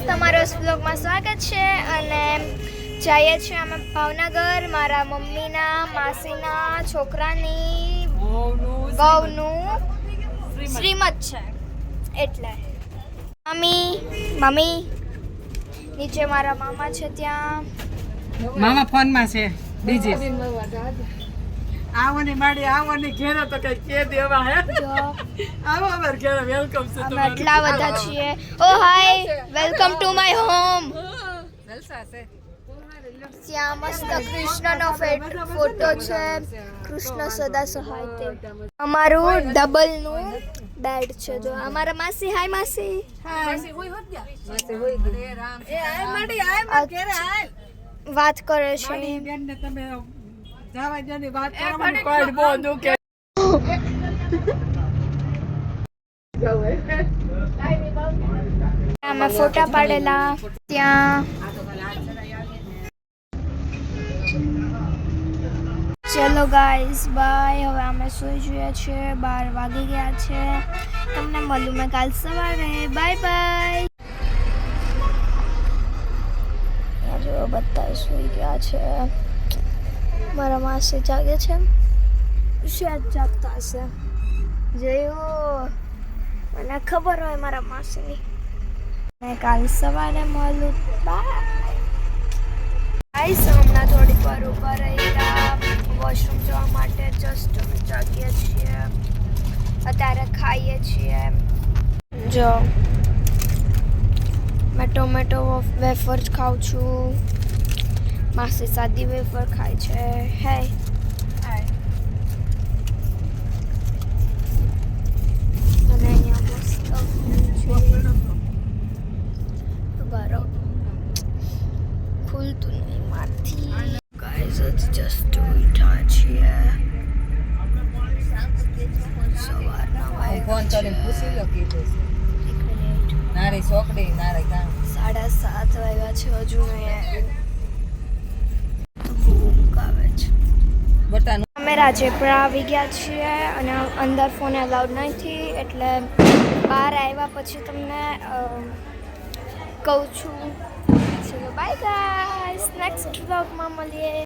તમારો વ્લોગમાં સ્વાગત છે અને જઈએ છીએ અમે ભાવનગર મારા મમ્મીના માસીના છોકરાની વહુનું શ્રીમત છે એટલે મમ્મી નીચે મારા મામા છે ત્યાં મામા ફોનમાં છે બીજી આવવાની માડી આવવાની ઘેરે તો કઈ કે દેવા હે આવો અમાર ઘેરે વેલકમ છે અમે એટલા બધા છીએ oh hi welcome to my home Jalsa છે ત્યાં મસ્ત કૃષ્ણનો ફોટો છે કૃષ્ણ સદા સહાય તે અમારું ડબલનું બેડ છે જો અમારા માસી હાય માસી માસી હોય હોત ગયા માસી હોય અરે રામ એ આય માડી આય માર ઘેરે આય વાત કરે છે માડી બેન ને તમે જાવા જની વાત કરો મને કોડ બહુ દુખે અમે ફોટા પાડેલા ત્યાં ચલો ગાઈઝ બાય હવે અમે સુઈ જઈએ છીએ 12 વાગી ગયા છે તમને મળું મેં કાલ સવારે બાય બાય જો બધા સુઈ ગયા છે મારા માસી જાગે છે શાયદ જાગતા હશે જોયું મને ખબર હોય મારા માસીની મેં કાલ સવારે મળું બાય ગાઈસ હમણાં થોડીક વાર ઊભા રહીલા વોશરૂમ જવા માટે જસ્ટ અમે જાગીએ છીએ અત્યારે ખાઈએ છીએ જો મેં ટોમેટો વેફર જ ખાઉં છું માસી સાદી વેફર ખાય છે હે અને અહીંયા મસ્ત બરો ખુલતું નહીં મારથી ગાઈઝ જસ્ટ ઉઠા છીએ સવારના ફોન કરીને પૂછી લો કીધું નારી છોકરી નારે કામ 7:30 વાગ્યા છે હજુ નહીં ભૂખ આવે છે બટાનું અમે રાજપુરા આવી ગયા છીએ અને અંદર ફોન અલાઉડ નથી એટલે બહાર આવ્યા પછી તમને કહું છું ચલો બાય ગાઈસ નેક્સ્ટ વ્લોગમાં મળીએ